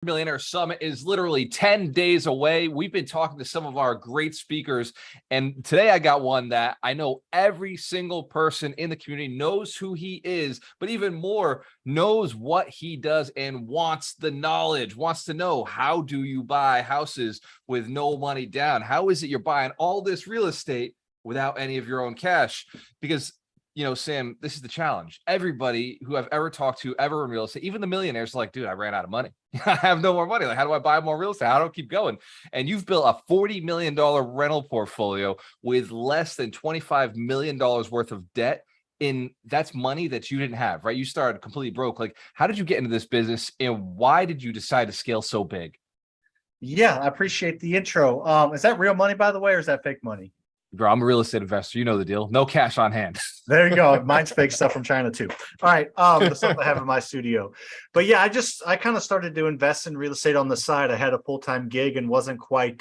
Millionaires Summit is literally 10 days away. We've been talking to some of our great speakers, and today I got one that I know every single person in the community knows who he is, but even more knows what he does and wants the knowledge, wants to know, how do you buy houses with no money down? How is it you're buying all this real estate without any of your own cash? Because Sam, this is the challenge. Everybody who I've ever talked to ever in real estate, even the millionaires, are like, dude, I ran out of money. I have no more money. Like, how do I buy more real estate? How do I keep going? And you've built a $40 million rental portfolio with less than $25 million worth of debt. That's money that you didn't have, right? You started completely broke. Like, how did you get into this business, and why did you decide to scale so big? Yeah, I appreciate the intro. Is that real money, by the way, or is that fake money? Bro, I'm a real estate investor. You know the deal. No cash on hand. There you go. Mine's fake stuff from China too. All right. The stuff I have in my studio. But yeah, I kind of started to invest in real estate on the side. I had a full-time gig and wasn't quite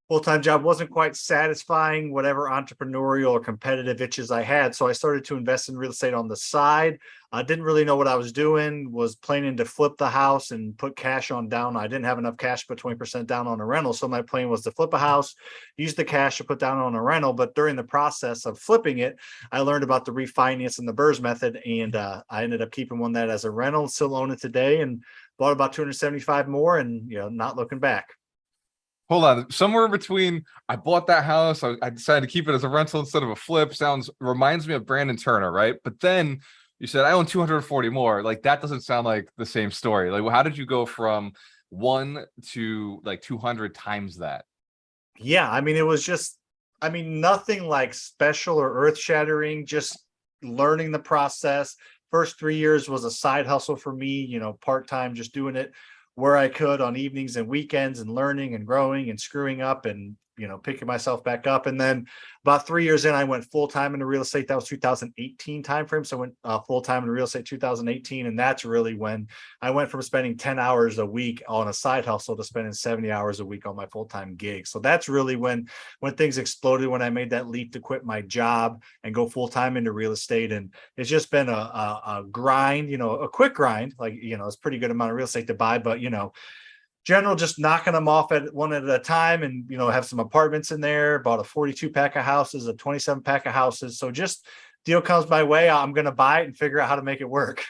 full-time job wasn't quite satisfying whatever entrepreneurial or competitive itches I had. So I started to invest in real estate on the side. I didn't really know what I was doing, was planning to flip the house and put cash on down. I didn't have enough cash to put 20% down on a rental. So my plan was to flip a house, use the cash to put down on a rental. But during the process of flipping it, I learned about the refinance and the BRRRR method. And I ended up keeping one that as a rental, still own it today, and bought about 275 more, and not looking back. Hold on. Somewhere between I bought that house, I decided to keep it as a rental instead of a flip. Reminds me of Brandon Turner, right? But then you said I own 240 more. Like, that doesn't sound like the same story. Like, how did you go from 1 to like 200 times that? Yeah, I mean, it was just, nothing like special or earth shattering, just learning the process. First 3 years was a side hustle for me, part-time, just doing it where I could on evenings and weekends, and learning and growing and screwing up and, picking myself back up. And then about 3 years in, I went full-time into real estate. That was 2018 timeframe. So I went full-time into real estate 2018. And that's really when I went from spending 10 hours a week on a side hustle to spending 70 hours a week on my full-time gig. So that's really when things exploded, when I made that leap to quit my job and go full-time into real estate. And it's just been a grind, a quick grind. Like, it's a pretty good amount of real estate to buy, but general, just knocking them off at one at a time, and have some apartments in there. Bought a 42 pack of houses, a 27 pack of houses. So just deal comes my way, I'm going to buy it and figure out how to make it work.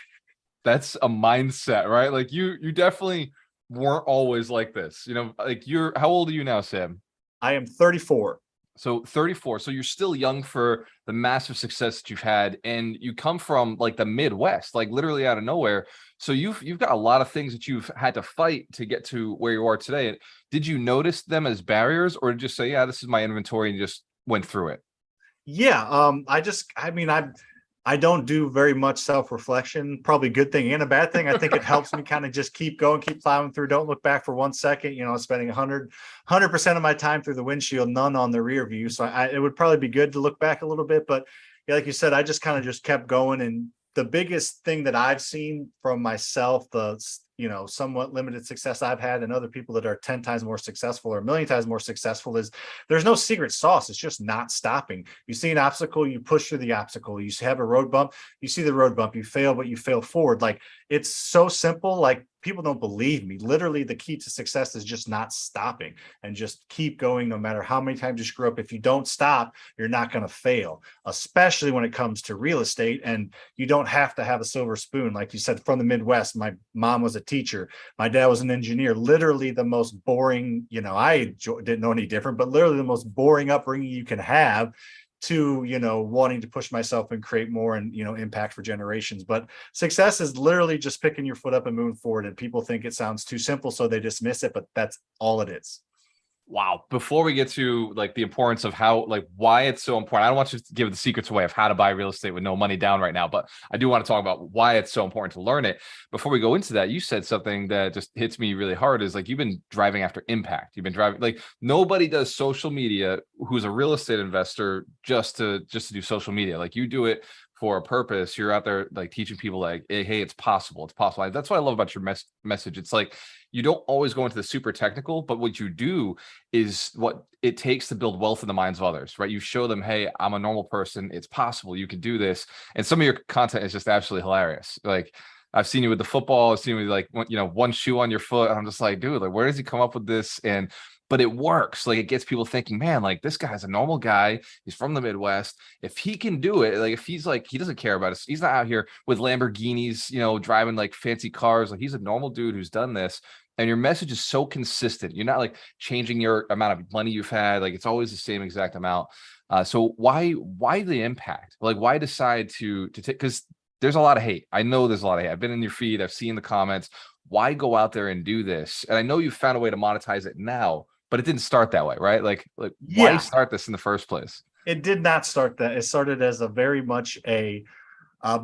That's a mindset, right? Like, you definitely weren't always like this. Like, how old are you now, Sam? I am 34. So 34. So you're still young for the massive success that you've had, and you come from like the Midwest, like literally out of nowhere. So you've got a lot of things that you've had to fight to get to where you are today. Did you notice them as barriers, or did you just say, yeah, this is my inventory, and you just went through it? Yeah. I don't do very much self-reflection, probably a good thing and a bad thing. I think it helps me kind of just keep going, keep plowing through. Don't look back for 1 second, spending 100% of my time through the windshield, none on the rear view. So it would probably be good to look back a little bit, but yeah, like you said, I just kind of just kept going. And the biggest thing that I've seen from myself, the somewhat limited success I've had, and other people that are 10 times more successful or a million times more successful, is there's no secret sauce. It's just not stopping. You see an obstacle, you push through the obstacle. You have a road bump, you see the road bump, you fail, but you fail forward. Like, it's so simple. Like, people don't believe me. Literally, the key to success is just not stopping and just keep going no matter how many times you screw up. If you don't stop, you're not going to fail, especially when it comes to real estate. And you don't have to have a silver spoon. Like you said, from the Midwest, my mom was a teacher. My dad was an engineer. Literally the most boring, I didn't know any different, but literally the most boring upbringing you can have, to wanting to push myself and create more and impact for generations. But success is literally just picking your foot up and moving forward. And people think it sounds too simple, so they dismiss it, but that's all it is. Wow. Before we get to like the importance of why it's so important, I don't want you to give the secrets away of how to buy real estate with no money down right now, but I do want to talk about why it's so important to learn it. Before we go into that, you said something that just hits me really hard, is like, you've been driving after impact. You've been driving, like, nobody does social media who's a real estate investor just to do social media. Like, you do it for a purpose. You're out there like teaching people like, hey, it's possible. It's possible. That's what I love about your message. It's like, you don't always go into the super technical, but what you do is what it takes to build wealth in the minds of others, right? You show them, hey, I'm a normal person. It's possible. You can do this. And some of your content is just absolutely hilarious. Like, I've seen you with the football. I've seen you with like one shoe on your foot. And I'm just like, dude, like where does he come up with this? But it works. Like it gets people thinking, man, like this guy's a normal guy. He's from the Midwest. If he can do it, like if he's like, he doesn't care about us. He's not out here with Lamborghinis, driving like fancy cars. Like he's a normal dude who's done this. And your message is so consistent. You're not like changing your amount of money you've had. Like it's always the same exact amount. So why the impact? Like why decide to take, because there's a lot of hate. I know there's a lot of hate. I've been in your feed. I've seen the comments. Why go out there and do this? And I know you found a way to monetize it now, but it didn't start that way, right? Like why Yeah, start this in the first place? it did not start that. It started as a very much a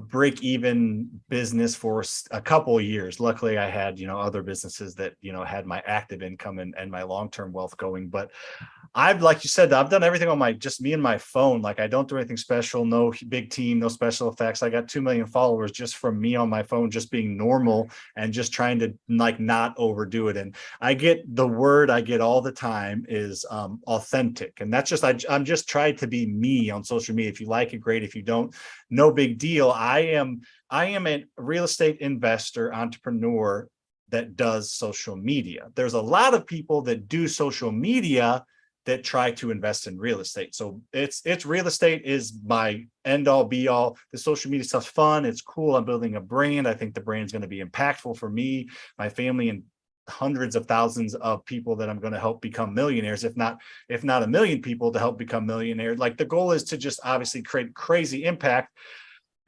break-even business for a couple of years. Luckily, I had other businesses that had my active income and my long-term wealth going. But I've, like you said, I've done everything on just me and my phone. Like I don't do anything special, no big team, no special effects. I got 2 million followers just from me on my phone, just being normal and just trying to like not overdo it. And I get the word I get all the time is authentic. And that's just, I'm just trying to be me on social media. If you like it, great. If you don't, no big deal. I am a real estate investor, entrepreneur that does social media. There's a lot of people that do social media that try to invest in real estate. So it's real estate is my end all be all. The social media stuff's fun. It's cool. I'm building a brand. I think the brand's going to be impactful for me, my family, and hundreds of thousands of people that I'm going to help become millionaires, if not a million people to help become millionaires. Like the goal is to just obviously create crazy impact,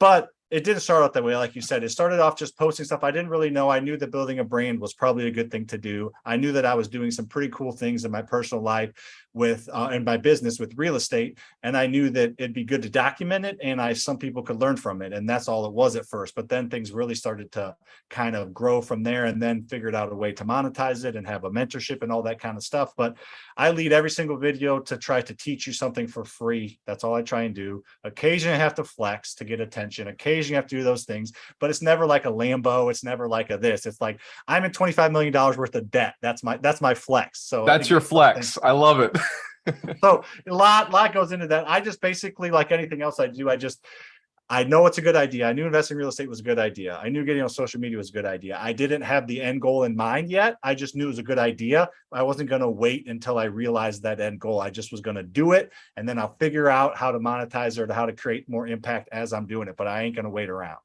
but it didn't start out that way. Like you said, it started off just posting stuff. I didn't really know. I knew that building a brand was probably a good thing to do. I knew that I was doing some pretty cool things in my personal life with and my business with real estate. And I knew that it'd be good to document it. And some people could learn from it. And that's all it was at first. But then things really started to kind of grow from there, and then figured out a way to monetize it and have a mentorship and all that kind of stuff. But I lead every single video to try to teach you something for free. That's all I try and do. Occasionally I have to flex to get attention. Occasionally you have to do those things, but it's never like a Lambo. It's never like a this. It's like I'm in $25 million worth of debt. That's my flex. So That's your flex. I love it. So a lot goes into that. I just basically, like anything else I do, I know it's a good idea. I knew investing in real estate was a good idea. I knew getting on social media was a good idea. I didn't have the end goal in mind yet. I just knew it was a good idea. I wasn't going to wait until I realized that end goal. I just was going to do it, and then I'll figure out how to monetize it or how to create more impact as I'm doing it. But I ain't going to wait around.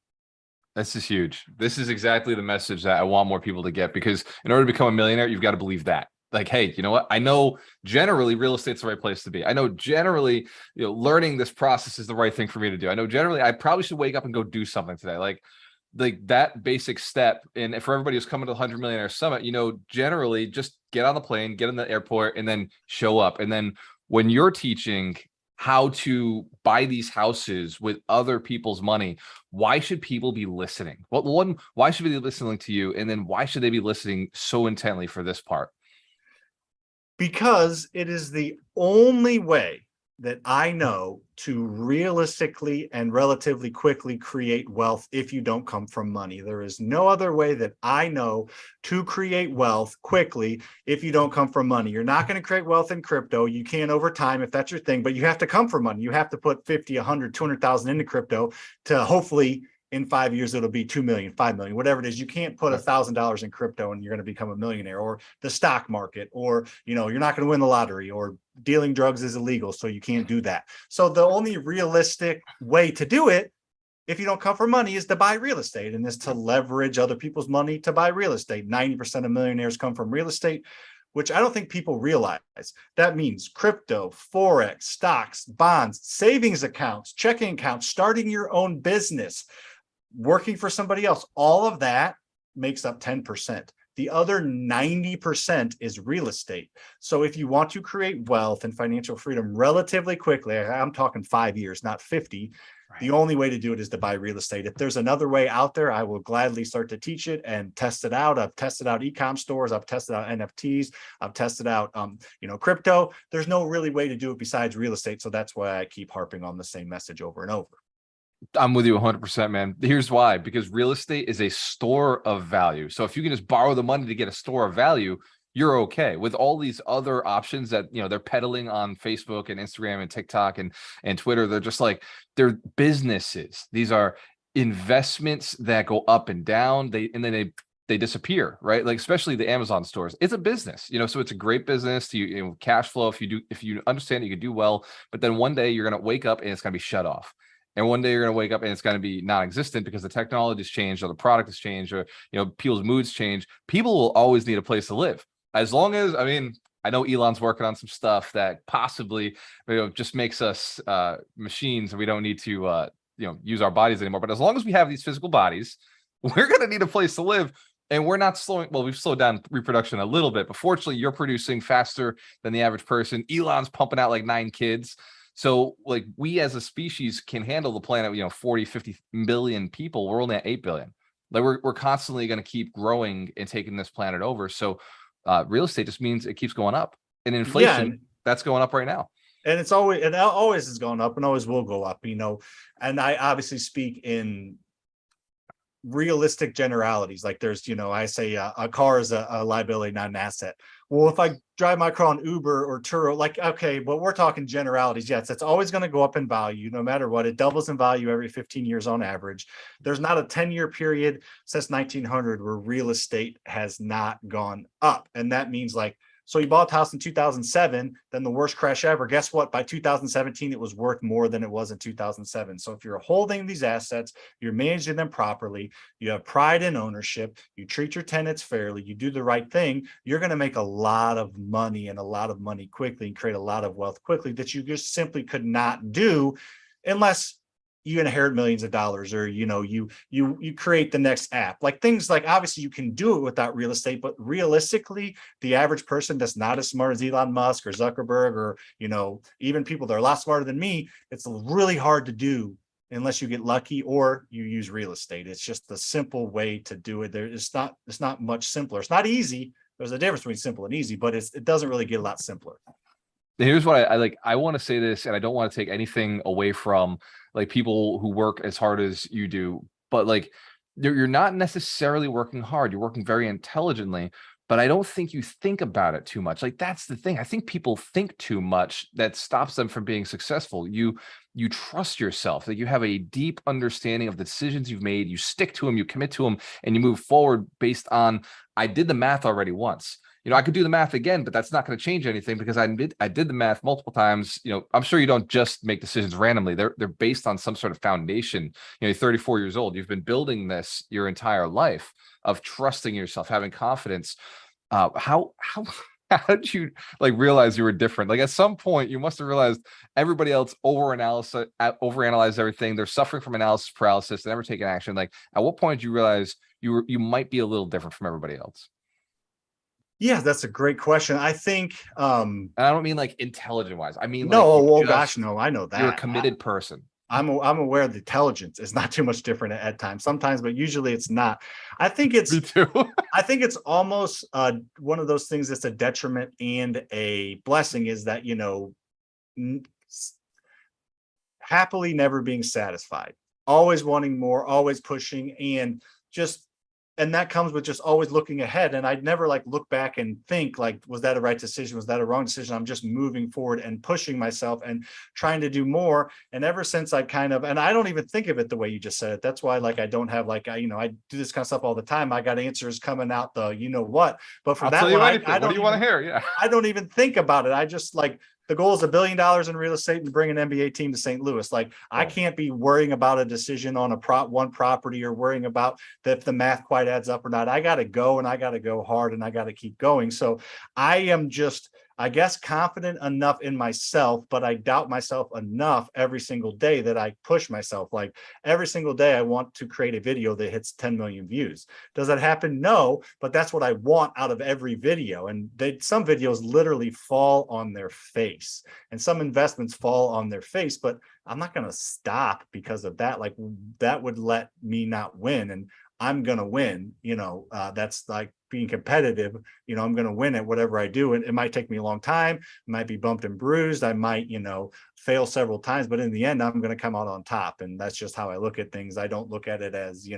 This is huge. This is exactly the message that I want more people to get, because in order to become a millionaire, you've got to believe that. Like, hey, you know what? I know generally real estate's the right place to be. I know generally, learning this process is the right thing for me to do. I know generally I probably should wake up and go do something today. Like that basic step. And for everybody who's coming to the 100 Millionaire Summit, generally just get on the plane, get in the airport, and then show up. And then when you're teaching how to buy these houses with other people's money, why should people be listening? Well, one, why should they be listening to you? And then why should they be listening so intently for this part? Because it is the only way that I know to realistically and relatively quickly create wealth if you don't come from money. There is no other way that I know to create wealth quickly if you don't come from money. You're not going to create wealth in crypto. You can over time if that's your thing, but you have to come from money. You have to put 50, 100, 200,000 into crypto to hopefully in 5 years, it'll be 2 million, 5 million, whatever it is. You can't put $1,000 in crypto and you're going to become a millionaire, or the stock market, or, you're not going to win the lottery, or dealing drugs is illegal, so you can't do that. So the only realistic way to do it, if you don't come from money, is to buy real estate, and is to leverage other people's money to buy real estate. 90% of millionaires come from real estate, which I don't think people realize. That means crypto, Forex, stocks, bonds, savings accounts, checking accounts, starting your own business, working for somebody else. All of that makes up 10%. The other 90% is real estate. So if you want to create wealth and financial freedom relatively quickly, I'm talking 5 years, not 50. Right. The only way to do it is to buy real estate. If there's another way out there, I will gladly start to teach it and test it out. I've tested out e-com stores. I've tested out NFTs. I've tested out, crypto. There's no really way to do it besides real estate. So that's why I keep harping on the same message over and over. I'm with you 100%, man. Here's why: because real estate is a store of value. So if you can just borrow the money to get a store of value, you're okay. With all these other options that, they're peddling on Facebook and Instagram and TikTok and Twitter, they're just like, they're businesses. These are investments that go up and down, and then they disappear, right? Like especially the Amazon stores. It's a business, so it's a great business to cash flow. If you understand it, you can do well. But then one day you're gonna wake up and it's gonna be shut off. And one day you're gonna wake up and it's gonna be non-existent because the technology has changed or the product has changed or people's moods change. People will always need a place to live. As long as, I know Elon's working on some stuff that possibly just makes us machines and we don't need to use our bodies anymore. But as long as we have these physical bodies, we're going to need a place to live. And we're not slowing. Well, we've slowed down reproduction a little bit, but fortunately you're producing faster than the average person. Elon's pumping out like 9 kids. So like we as a species can handle the planet, 40, 50 million people. We're only at 8 billion. Like we're constantly going to keep growing and taking this planet over. So real estate just means it keeps going up, and inflation that's going up right now. And it always is going up and always will go up, and I obviously speak in realistic generalities. Like there's, I say a car is a liability, not an asset. Well, if I drive my car on Uber or Turo, like, okay, but we're talking generalities. Yes, it's always going to go up in value no matter what. It doubles in value every 15 years on average. There's not a 10-year period since 1900 where real estate has not gone up. And that means like, so you bought a house in 2007, then the worst crash ever. Guess what? By 2017, it was worth more than it was in 2007. So if you're holding these assets, you're managing them properly, you have pride in ownership, you treat your tenants fairly, you do the right thing, you're going to make a lot of money and a lot of money quickly and create a lot of wealth quickly that you just simply could not do unless you inherit millions of dollars or you create the next app. Like things like, obviously you can do it without real estate, but realistically the average person that's not as smart as Elon Musk or Zuckerberg or even people that are a lot smarter than me, it's really hard to do unless you get lucky or you use real estate. It's just the simple way to do it. It's not much simpler. It's not easy. There's a difference between simple and easy, but it doesn't really get a lot simpler. Here's what I like. I want to say this, and I don't want to take anything away from like people who work as hard as you do, but like you're not necessarily working hard. You're working very intelligently, but I don't think you think about it too much. Like that's the thing. I think people think too much that stops them from being successful. You trust yourself, that you have a deep understanding of the decisions you've made. You stick to them, you commit to them, and you move forward based on, I did the math already once. I could do the math again, but that's not going to change anything because I did the math multiple times. I'm sure you don't just make decisions randomly. They're based on some sort of foundation. You're 34 years old. You've been building this your entire life of trusting yourself, having confidence. How did you like realize you were different? Like at some point you must have realized everybody else overanalyzed everything. They're suffering from analysis paralysis. They never taken action. Like at what point did you realize you might be a little different from everybody else? Yeah, that's a great question. I think and I don't mean like intelligent wise. I mean no, like well, gosh, no, I know that. You're a committed person. I'm aware the intelligence is not too much different at times, sometimes, but usually it's not. I think it's Me too. I think it's almost one of those things that's a detriment and a blessing is that, happily never being satisfied, always wanting more, always pushing, and that comes with just always looking ahead. And I'd never like look back and think like, was that a right decision? Was that a wrong decision? I'm just moving forward and pushing myself and trying to do more. And ever since I and I don't even think of it the way you just said it. That's why like I don't have like, I do this kind of stuff all the time. I got answers coming out the what, but for that one, I don't. What do you want to hear? Yeah. I don't even think about it. I just like, the goal is $1 billion in real estate and bring an NBA team to St. Louis. Like I can't be worrying about a decision on one property or worrying about if the math quite adds up or not. I got to go and I got to go hard and I got to keep going. So I am just, I guess, confident enough in myself, but I doubt myself enough every single day that I push myself. Like every single day, I want to create a video that hits 10 million views. Does that happen? No, but that's what I want out of every video. And some videos literally fall on their face and some investments fall on their face, but I'm not going to stop because of that. Like that would let me not win. And I'm going to win, that's like being competitive, I'm going to win at whatever I do. And it might take me a long time. It might be bumped and bruised. I might, fail several times, but in the end, I'm going to come out on top. And that's just how I look at things. I don't look at it as,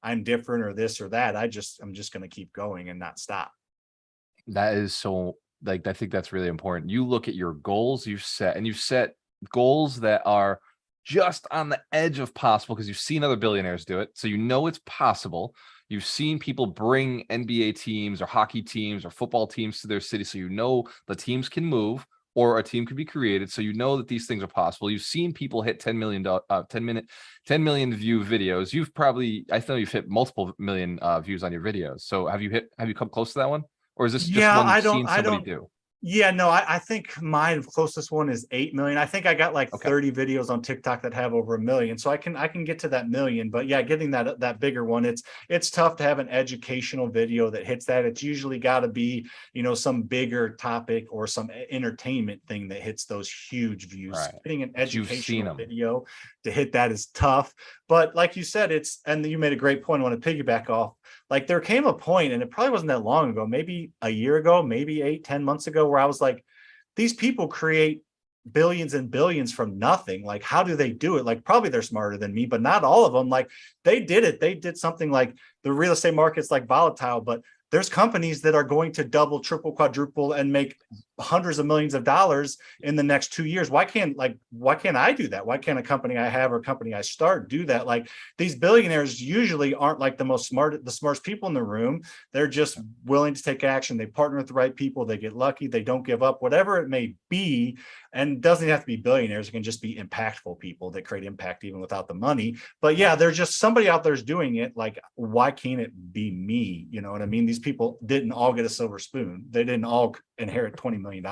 I'm different or this or that. I'm just going to keep going and not stop. That is so like, I think that's really important. You look at your goals you've set goals that are just on the edge of possible because you've seen other billionaires do it. So you know it's possible. You've seen people bring NBA teams or hockey teams or football teams to their city. So you know the teams can move or a team could be created. So you know that these things are possible. You've seen people hit 10 million view videos. I know you've hit multiple million views on your videos. So have you come close to that one? Or is this just Yeah, one you've seen somebody do? Yeah, no, I think my closest one is 8 million. I think I got like Okay. 30 videos on TikTok that have over 1 million. So I can get to that million. But yeah, getting that bigger one, it's tough to have an educational video that hits that. It's usually got to be, some bigger topic or some entertainment thing that hits those huge views. Right. Getting an But you've seen educational them. video to hit that is tough. But like you said, and you made a great point. I want to piggyback off. Like there came a point, and it probably wasn't that long ago, maybe a year ago, maybe 8-10 months ago, where I was like, these people create billions and billions from nothing. Like, how do they do it? Like, probably they're smarter than me, but not all of them. Like, they did it. They did something like the real estate market's like volatile, but there's companies that are going to double, triple, quadruple, and make hundreds of millions of dollars in the next 2 years. Why can't I do that? Why can't a company I have or a company I start do that? Like, these billionaires usually aren't like the smartest people in the room. They're just willing to take action. They partner with the right people. They get lucky. They don't give up, whatever it may be. And it doesn't have to be billionaires. It can just be impactful people that create impact even without the money. But yeah, there's just somebody out there's doing it. Like, why can't it be me? You know what I mean? These people didn't all get a silver spoon. They didn't all inherit $20 million.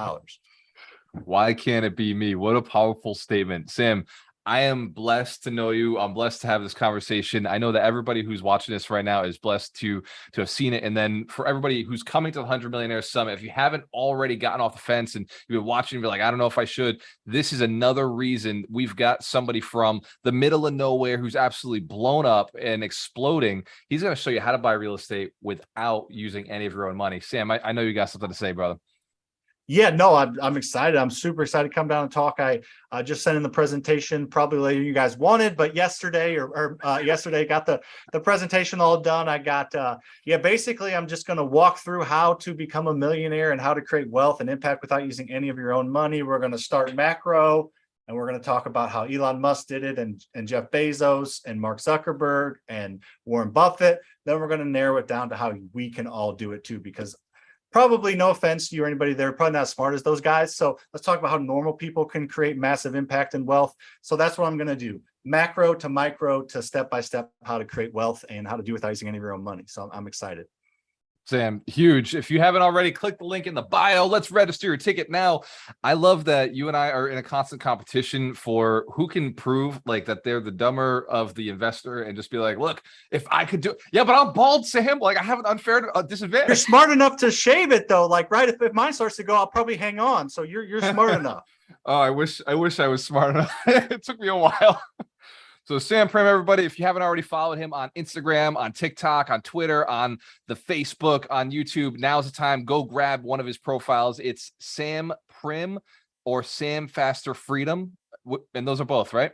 Why can't it be me? What a powerful statement. Sam, I am blessed to know you. I'm blessed to have this conversation. I know that everybody who's watching this right now is blessed to have seen it. And then for everybody who's coming to the 100 Millionaires Summit, if you haven't already gotten off the fence and you've been watching and be like, I don't know if I should, this is another reason. We've got somebody from the middle of nowhere who's absolutely blown up and exploding. He's going to show you how to buy real estate without using any of your own money. Sam, I know you got something to say, brother. Yeah, no, I'm excited. I'm super excited to come down and talk. I just sent in the presentation probably later than you guys wanted, but yesterday yesterday got the presentation all done. I got, basically I'm just going to walk through how to become a millionaire and how to create wealth and impact without using any of your own money. We're going to start macro, and we're going to talk about how Elon Musk did it, and Jeff Bezos and Mark Zuckerberg and Warren Buffett. Then we're going to narrow it down to how we can all do it too, because probably, no offense to you or anybody there, probably not as smart as those guys. So let's talk about how normal people can create massive impact and wealth. So that's what I'm going to do. Macro to micro to step-by-step how to create wealth and how to do without using any of your own money. So I'm excited. Sam, huge. If you haven't already, click the link in the bio. Let's register your ticket now. I love that you and I are in a constant competition for who can prove like that they're the dumber of the investor and just be like, look, if I could do it. Yeah, but I'm bald, Sam. Like, I have an unfair disadvantage. You're smart enough to shave it though. Like, right. If mine starts to go, I'll probably hang on. So you're smart enough. Oh, I wish I was smart enough. It took me a while. So Sam Primm, everybody, if you haven't already followed him on Instagram, on TikTok, on Twitter, on the Facebook, on YouTube, now's the time. Go grab one of his profiles. It's Sam Primm or Sam Faster Freedom. And those are both, right?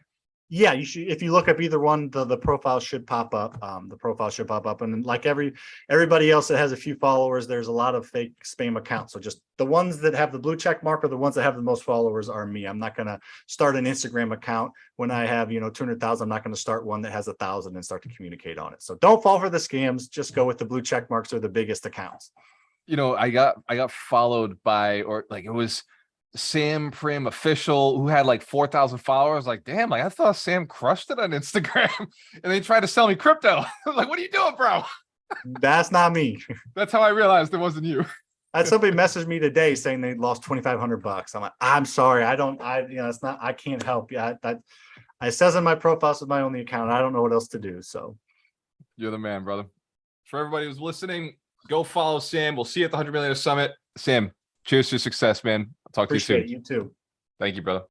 Yeah, you should. If you look up either one, the profile should pop up. The profile should pop up, and like everybody else that has a few followers, there's a lot of fake spam accounts. So just the ones that have the blue check mark or the ones that have the most followers are me. I'm not going to start an Instagram account when I have 200,000. I'm not going to start one that has 1,000 and start to communicate on it. So don't fall for the scams. Just go with the blue check marks or the biggest accounts. I got followed by, or like it was Sam Primm official who had like 4,000 followers. Like, damn, like I thought Sam crushed it on Instagram and they tried to sell me crypto. Like, what are you doing, bro? That's not me. That's how I realized it wasn't you. I had somebody message me today saying they lost $2,500. I'm like, I'm sorry. It's not, I can't help you. It says in my profile, it's my only account. I don't know what else to do. So you're the man, brother. For everybody who's listening, go follow Sam. We'll see you at the 100 Millionaires Summit. Sam, cheers to your success, man. I'll talk to you soon. Appreciate it. You too. Thank you, brother.